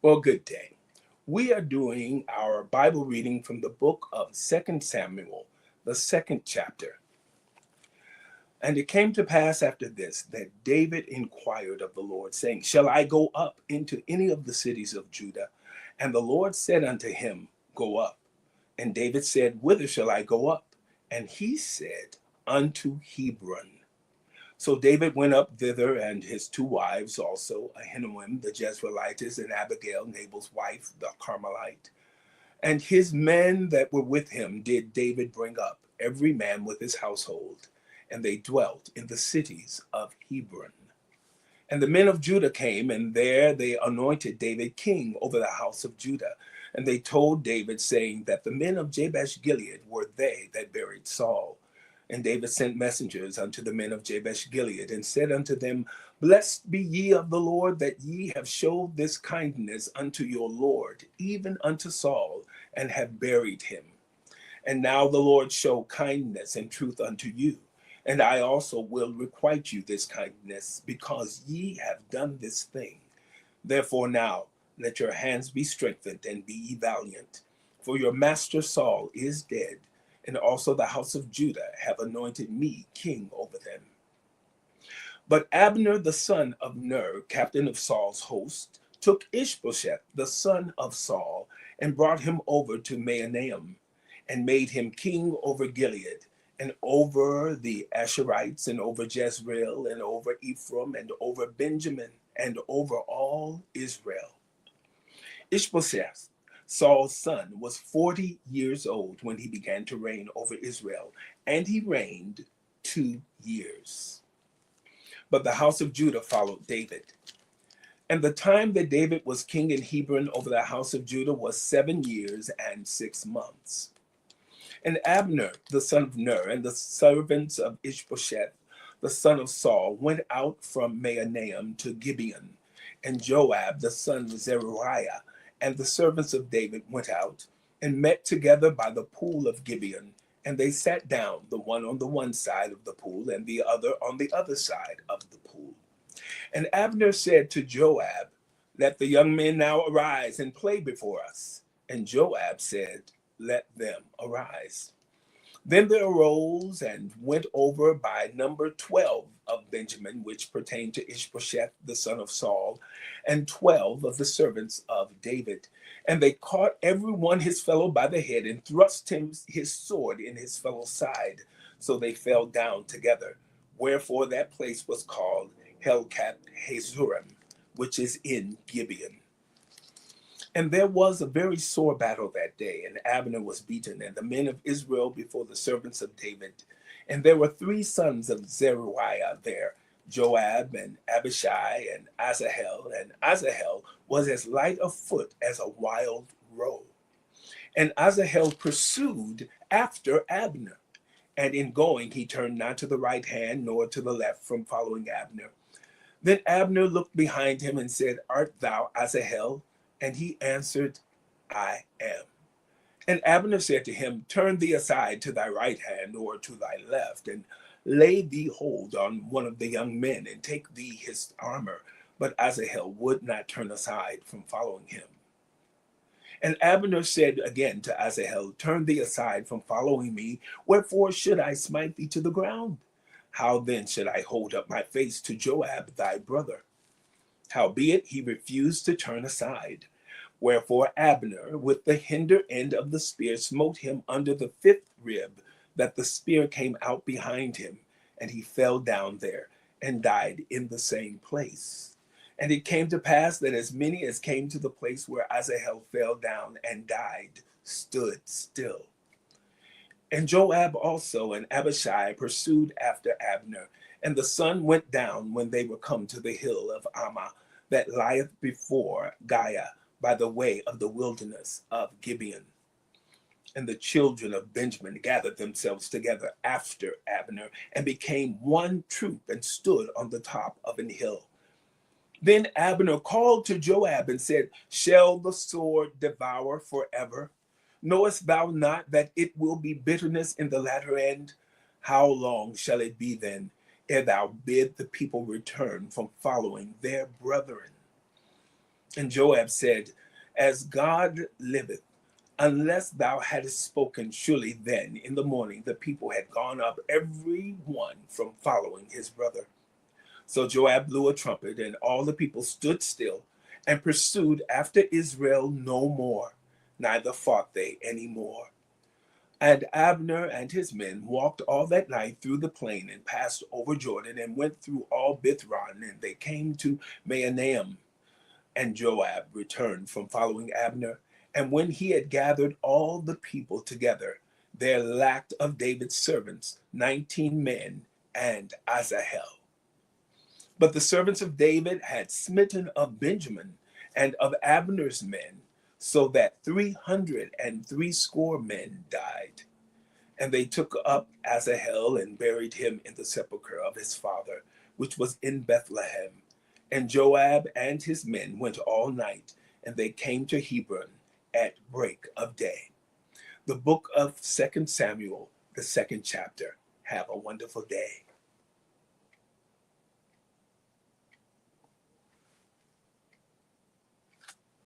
Well, good day. We are doing our Bible reading from the book of Second Samuel, the second chapter. And it came to pass after this that David inquired of the Lord, saying, Shall I go up into any of the cities of Judah? And the Lord said unto him, Go up. And David said, Whither shall I go up? And he said, Unto Hebron. So David went up thither, and his two wives also, Ahinoam the Jezreelitess, and Abigail, Nabal's wife, the Carmelite. And his men that were with him did David bring up, every man with his household. And they dwelt in the cities of Hebron. And the men of Judah came, and there they anointed David king over the house of Judah. And they told David, saying that the men of Jabesh Gilead were they that buried Saul. And David sent messengers unto the men of Jabesh Gilead, and said unto them, Blessed be ye of the Lord, that ye have showed this kindness unto your Lord, even unto Saul, and have buried him. And now the Lord show kindness and truth unto you. And I also will requite you this kindness, because ye have done this thing. Therefore now let your hands be strengthened, and be ye valiant. For your master Saul is dead, and also the house of Judah have anointed me king over them. But Abner the son of Ner, captain of Saul's host, took Ishbosheth the son of Saul, and brought him over to Mahanaim, and made him king over Gilead, and over the Asherites, and over Jezreel, and over Ephraim, and over Benjamin, and over all Israel. Ishbosheth, Saul's son, was 40 years old when he began to reign over Israel, and he reigned 2 years. But the house of Judah followed David. And the time that David was king in Hebron over the house of Judah was 7 years and 6 months. And Abner, the son of Ner, and the servants of Ishbosheth, the son of Saul, went out from Mahanaim to Gibeon. And Joab, the son of Zeruiah, and the servants of David went out, and met together by the pool of Gibeon. And they sat down, the one on the one side of the pool, and the other on the other side of the pool. And Abner said to Joab, Let the young men now arise and play before us. And Joab said, Let them arise. Then they arose and went over by number 12 of Benjamin, which pertained to Ishbosheth the son of Saul, and 12 of the servants of David. And they caught every one his fellow by the head, and thrust him his sword in his fellow's side. So they fell down together. Wherefore that place was called Helkath Hazurim, which is in Gibeon. And there was a very sore battle that day, and Abner was beaten, and the men of Israel before the servants of David. And there were 3 sons of Zeruiah there, Joab and Abishai and Asahel. And Asahel was as light of foot as a wild roe. And Asahel pursued after Abner. And in going, he turned not to the right hand nor to the left from following Abner. Then Abner looked behind him and said, Art thou Asahel? And he answered, I am. And Abner said to him, Turn thee aside to thy right hand or to thy left, and lay thee hold on one of the young men, and take thee his armor. But Asahel would not turn aside from following him. And Abner said again to Asahel, Turn thee aside from following me, wherefore should I smite thee to the ground? How then should I hold up my face to Joab thy brother? Howbeit he refused to turn aside. Wherefore Abner, with the hinder end of the spear, smote him under the 5th rib, that the spear came out behind him, and he fell down there, and died in the same place. And it came to pass that as many as came to the place where Asahel fell down and died stood still. And Joab also and Abishai pursued after Abner, and the sun went down when they were come to the hill of Ammah, that lieth before Giah, by the way of the wilderness of Gibeon. And the children of Benjamin gathered themselves together after Abner, and became one troop, and stood on the top of an hill. Then Abner called to Joab and said, Shall the sword devour forever? Knowest thou not that it will be bitterness in the latter end? How long shall it be then, ere thou bid the people return from following their brethren? And Joab said, As God liveth, unless thou hadst spoken, surely then in the morning the people had gone up, every one from following his brother. So Joab blew a trumpet, and all the people stood still and pursued after Israel no more, neither fought they any more. And Abner and his men walked all that night through the plain and passed over Jordan and went through all Bithron, and they came to Mahanaim. And Joab returned from following Abner. And when he had gathered all the people together, there lacked of David's servants 19 men and Asahel. But the servants of David had smitten of Benjamin and of Abner's men, so that 360 men died. And they took up Asahel and buried him in the sepulchre of his father, which was in Bethlehem. And Joab and his men went all night, and they came to Hebron at break of day. The book of 2 Samuel, the second chapter. Have a wonderful day.